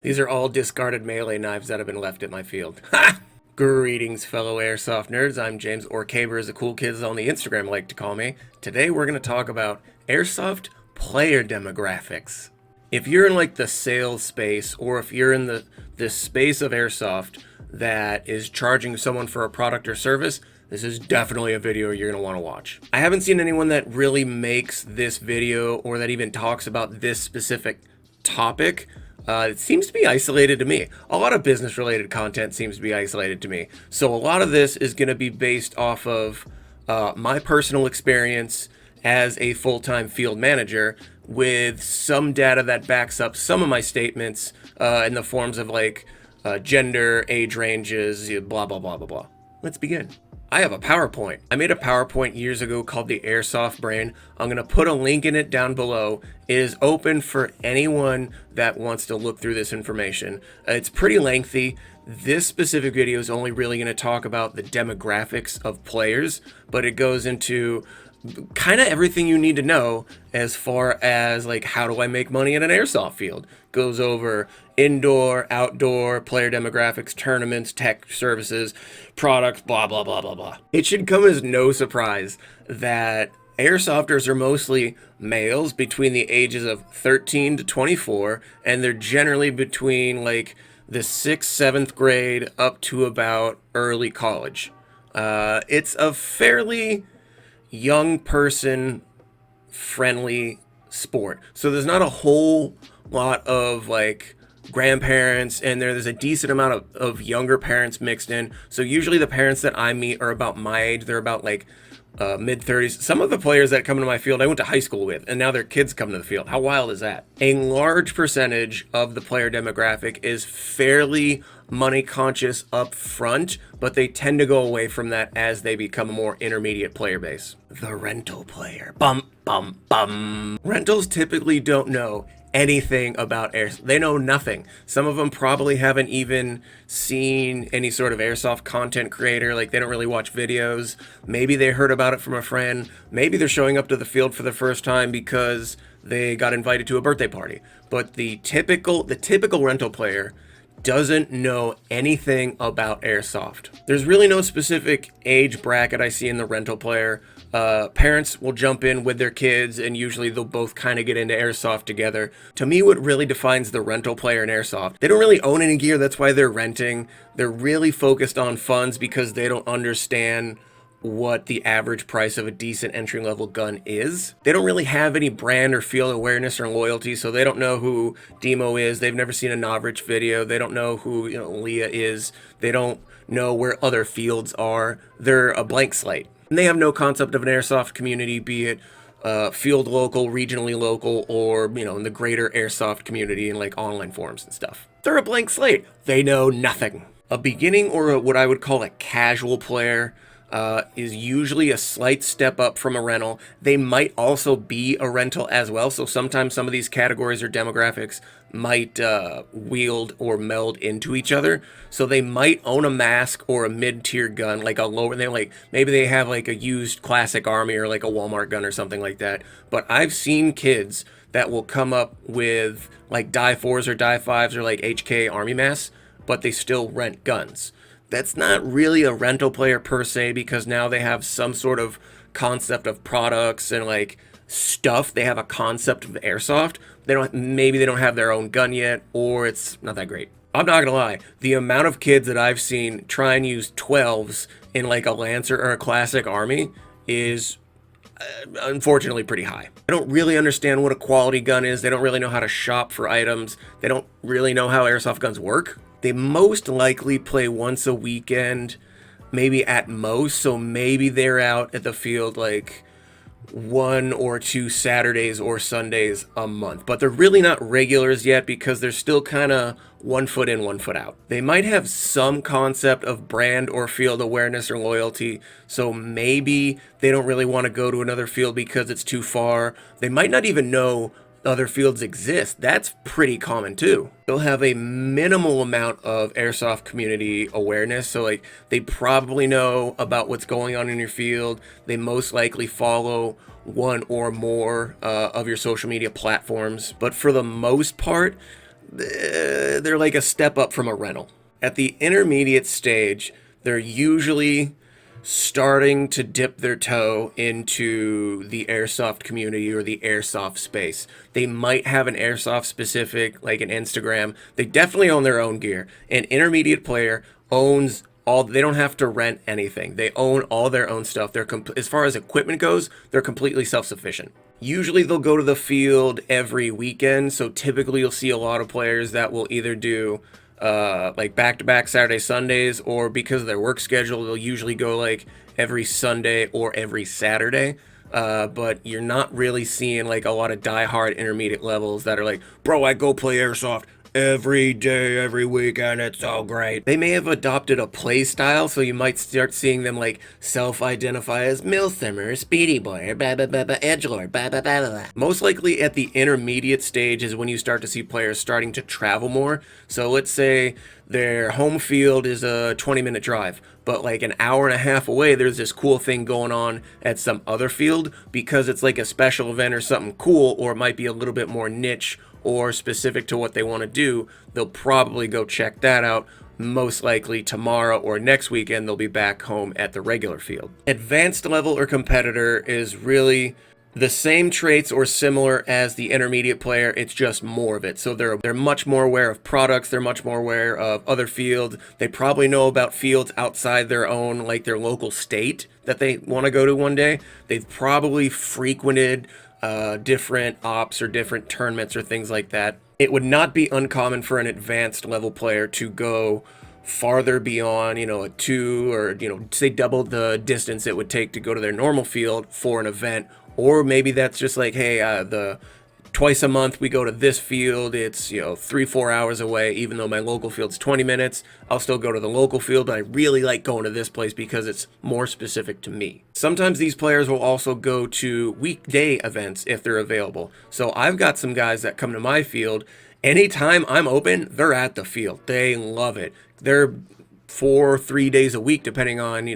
These are all discarded melee knives that have been left at my field. Ha! Greetings, fellow airsoft nerds. I'm James, or Caber as the cool kids on the Instagram like to call me. Today we're going to talk about airsoft player demographics. If you're in like the sales space, or if you're in the space of airsoft that is charging someone for a product or service, this is definitely a video you're going to want to watch. I haven't seen anyone that really makes this video or that even talks about this specific topic. It seems to be isolated to me. A lot of business-related content seems to be isolated to me. So a lot of this is going to be based off of my personal experience as a full-time field manager, with some data that backs up some of my statements in the forms of like gender, age ranges, blah, blah, blah, blah, blah. Let's begin. I have a PowerPoint. I made a PowerPoint years ago called the Airsoft Brain. I'm going to put a link in it down below. It is open for anyone that wants to look through this information. It's pretty lengthy. This specific video is only really going to talk about the demographics of players, but it goes into kind of everything you need to know as far as like, how do I make money in an airsoft field? Goes over indoor, outdoor, player demographics, tournaments, tech services, products, blah, blah, blah, blah, blah. It should come as no surprise that airsofters are mostly males between the ages of 13 to 24, and they're generally between like the 6th, 7th grade up to about early college. It's a fairly young person friendly sport. So there's not a whole lot of like grandparents, and there's a decent amount of younger parents mixed in. So usually the parents that I meet are about my age. They're about like mid-30s. Some of the players that come to my field I went to high school with, and now their kids come to the field. How wild is that? A large percentage of the player demographic is fairly money conscious up front, but they tend to go away from that as they become a more intermediate player base. The rental player. Bum, bum, bum. Rentals typically don't know anything about airsoft. They know nothing. Some of them probably haven't even seen any sort of airsoft content creator. Like, they don't really watch videos. Maybe they heard about it from a friend. Maybe they're showing up to the field for the first time because they got invited to a birthday party. But the typical rental player doesn't know anything about airsoft. There's really no specific age bracket I see in the rental player. Parents will jump in with their kids, and usually they'll both kind of get into airsoft together. To me, what really defines the rental player in airsoft, they don't really own any gear. That's why they're renting. They're really focused on funds because they don't understand what the average price of a decent entry-level gun is. They don't really have any brand or field awareness or loyalty, so they don't know who Demo is. They've never seen a Novrich video. They don't know who Leah is. They don't know where other fields are. They're a blank slate. And they have no concept of an airsoft community, be it field local, regionally local, or in the greater airsoft community in like online forums and stuff. They're a blank slate. They know nothing. A beginning, or what I would call a casual player, is usually a slight step up from a rental. They might also be a rental as well, so sometimes some of these categories or demographics might wield or meld into each other. So they might own a mask or a mid-tier gun, like a lower, maybe they have like a used classic army or like a Walmart gun or something like that. But I've seen kids that will come up with like Die 4s or Die 5s or like HK army masks, but they still rent guns. That's not really a rental player per se, because now they have some sort of concept of products and like stuff. They have a concept of airsoft. Maybe they don't have their own gun yet, or it's not that great. I'm not gonna lie, the amount of kids that I've seen try and use 12s in like a Lancer or a classic army is unfortunately pretty high. They don't really understand what a quality gun is. They don't really know how to shop for items. They don't really know how airsoft guns work. They most likely play once a weekend, maybe at most. So maybe they're out at the field like 1 or 2 Saturdays or Sundays a month. But they're really not regulars yet because they're still kind of 1 foot in, 1 foot out. They might have some concept of brand or field awareness or loyalty. So maybe they don't really want to go to another field because it's too far. They might not even know other fields exist. That's pretty common too. They'll have a minimal amount of airsoft community awareness, so like they probably know about what's going on in your field. They most likely follow one or more of your social media platforms, but for the most part they're like a step up from a rental. At the intermediate stage, they're usually starting to dip their toe into the airsoft community or the airsoft space. They might have an airsoft specific, like an Instagram. They definitely own their own gear. An intermediate player owns all, they don't have to rent anything. They own all their own stuff. As far as equipment goes, they're completely self-sufficient. Usually they'll go to the field every weekend, so typically you'll see a lot of players that will either do like back-to-back Saturday, Sundays, or because of their work schedule, they'll usually go like every Sunday or every Saturday. But you're not really seeing like a lot of die-hard intermediate levels that are like, bro, I go play airsoft every day, every weekend, it's so great. They may have adopted a play style, so you might start seeing them like self-identify as Milsimmer, Speedy Boy, blah blah blah, Edgelord, blah blah blah blah. Most likely at the intermediate stage is when you start to see players starting to travel more. So let's say their home field is a 20-minute drive, but like an hour and a half away, there's this cool thing going on at some other field because it's like a special event or something cool, or it might be a little bit more niche or specific to what they want to do. They'll probably go check that out. Most likely tomorrow or next weekend, they'll be back home at the regular field. Advanced level or competitor is really the same traits or similar as the intermediate player, it's just more of it. So they're much more aware of products, they're much more aware of other fields. They probably know about fields outside their own, like their local state that they want to go to one day. They've probably frequented different ops or different tournaments or things like that. It would not be uncommon for an advanced level player to go farther beyond, a 2 or, say double the distance it would take to go to their normal field for an event. Or maybe that's just like, hey, the twice a month we go to this field, it's 3-4 hours away, even though my local field's 20 minutes. I'll still go to the local field, but I really like going to this place because it's more specific to me. Sometimes these players will also go to weekday events if they're available. So I've got some guys that come to my field anytime I'm open, they're at the field. They love it. They're 3 days a week, depending on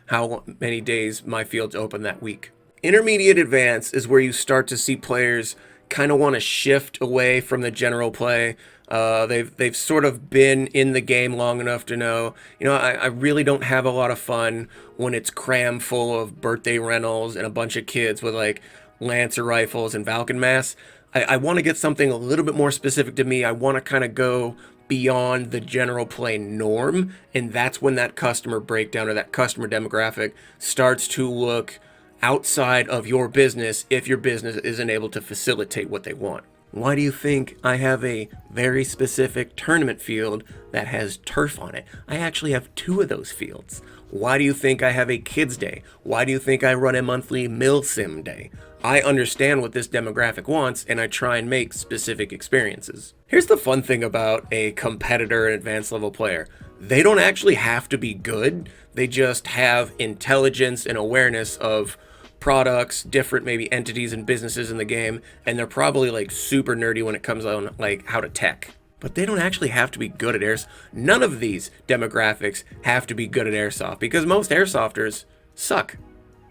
how many days my field's open that week. Intermediate advance is where you start to see players kind of want to shift away from the general play. They've sort of been in the game long enough to know, I really don't have a lot of fun when it's cram full of birthday rentals and a bunch of kids with like Lancer rifles and Falcon masks. I want to get something a little bit more specific to me. I want to kind of go beyond the general play norm, and that's when that customer breakdown or that customer demographic starts to look outside of your business if your business isn't able to facilitate what they want. Why do you think I have a very specific tournament field that has turf on it? I actually have 2 of those fields. Why do you think I have a kids day? Why do you think I run a monthly milsim day? I understand what this demographic wants, and I try and make specific experiences. Here's the fun thing about a competitor and advanced level player. They don't actually have to be good. They just have intelligence and awareness of products, different maybe entities and businesses in the game, and they're probably like super nerdy when it comes on like how to tech. But they don't actually have to be good at airsoft. None of these demographics have to be good at airsoft because most airsofters suck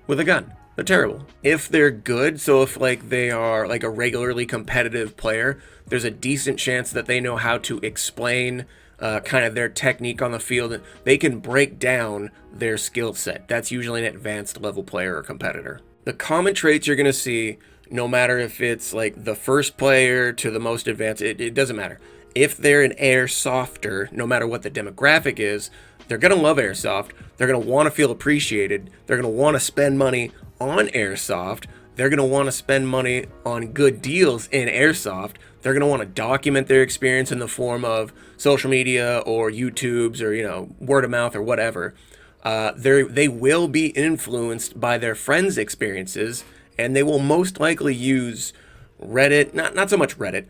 with a gun. They're terrible. If they're good, so if like they are like a regularly competitive player, there's a decent chance that they know how to explain kind of their technique on the field. They can break down their skill set. That's usually an advanced level player or competitor. The common traits you're going to see, no matter if it's like the first player to the most advanced, it doesn't matter. If they're an airsofter, no matter what the demographic is, they're going to love airsoft. They're going to want to feel appreciated. They're going to want to spend money on airsoft. They're going to want to spend money on good deals in airsoft. They're going to want to document their experience in the form of social media or YouTubes or, word of mouth or whatever. They will be influenced by their friends' experiences, and they will most likely use Reddit, not so much Reddit,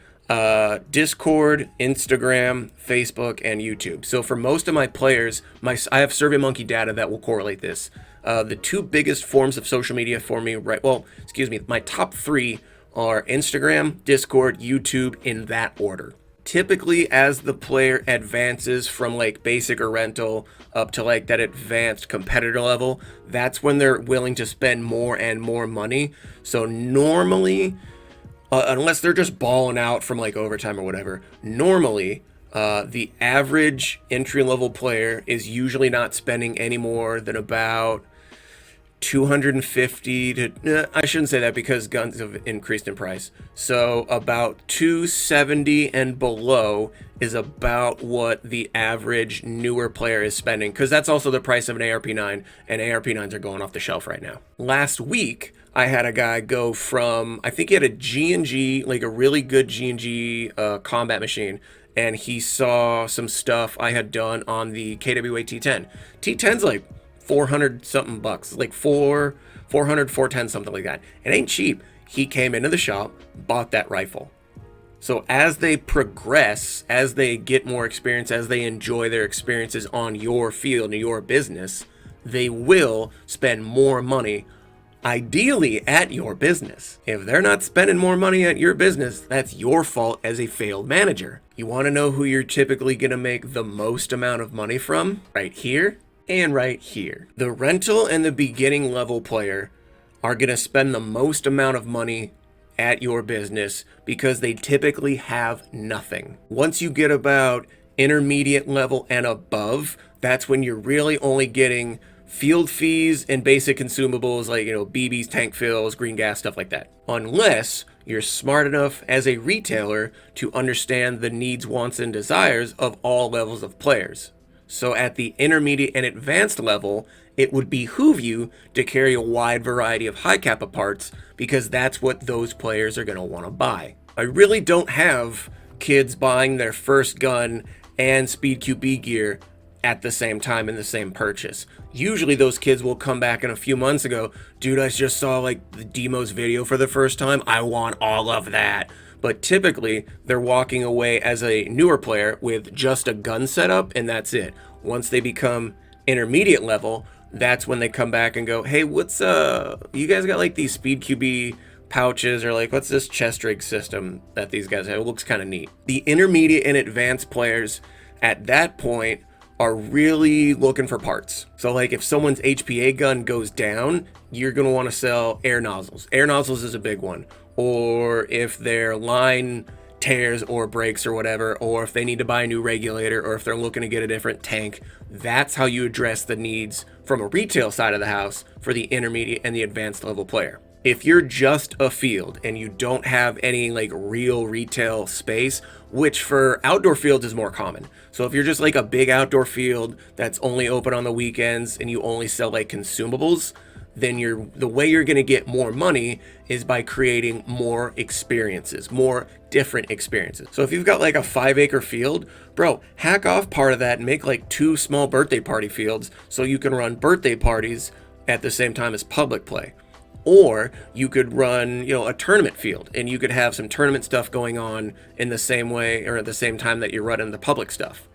Discord, Instagram, Facebook, and YouTube. So for most of my players, I have SurveyMonkey data that will correlate this. The 2 biggest forms of social media for me, my top 3 are Instagram, Discord, YouTube, in that order. Typically, as the player advances from like basic or rental up to like that advanced competitor level, that's when they're willing to spend more and more money. So normally, unless they're just balling out from like overtime or whatever. Normally, the average entry level player is usually not spending any more than about 250 to, I shouldn't say that because guns have increased in price. So about 270 and below is about what the average newer player is spending, because that's also the price of an ARP9, and ARP9s are going off the shelf right now. Last week, I had a guy go from, I think he had a G&G, like a really good G&G combat machine, and he saw some stuff I had done on the KWA T10. T10's like 400 something bucks, like 410, something like that. It ain't cheap. He came into the shop, bought that rifle. So as they progress, as they get more experience, as they enjoy their experiences on your field and your business, they will spend more money, ideally at your business. If they're not spending more money at your business, that's your fault as a failed manager. You want to know who you're typically going to make the most amount of money from? Right here and right here. The rental and the beginning level player are going to spend the most amount of money at your business because they typically have nothing. Once you get about intermediate level and above, that's when you're really only getting field fees and basic consumables like, BBs, tank fills, green gas, stuff like that. Unless you're smart enough as a retailer to understand the needs, wants, and desires of all levels of players. So at the intermediate and advanced level, it would behoove you to carry a wide variety of high kappa parts because that's what those players are going to want to buy. I really don't have kids buying their first gun and Speed QB gear at the same time in the same purchase. Usually those kids will come back in a few months and go, dude, I just saw like the Demos video for the first time. I want all of that. But typically they're walking away as a newer player with just a gun setup and that's it. Once they become intermediate level, that's when they come back and go, hey, what's you guys got like these Speed QB pouches, or like what's this chest rig system that these guys have? It looks kind of neat. The intermediate and advanced players at that point are really looking for parts. So like if someone's HPA gun goes down, you're going to want to sell air nozzles. Air nozzles is a big one. Or if their line tears or breaks or whatever, or if they need to buy a new regulator, or if they're looking to get a different tank, that's how you address the needs from a retail side of the house for the intermediate and the advanced level player. If you're just a field and you don't have any like real retail space, which for outdoor fields is more common. So if you're just like a big outdoor field that's only open on the weekends and you only sell like consumables, then the way you're going to get more money is by creating more experiences, more different experiences. So if you've got like a 5-acre field, bro, hack off part of that and make like 2 small birthday party fields so you can run birthday parties at the same time as public play. Or you could run, a tournament field and you could have some tournament stuff going on in the same way or at the same time that you're running the public stuff.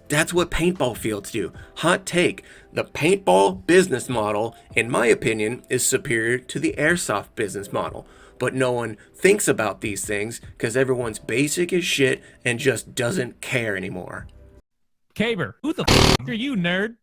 That's what paintball fields do. Hot take. The paintball business model, in my opinion, is superior to the airsoft business model. But no one thinks about these things because everyone's basic as shit and just doesn't care anymore. Caber, who the f*** are you, nerd?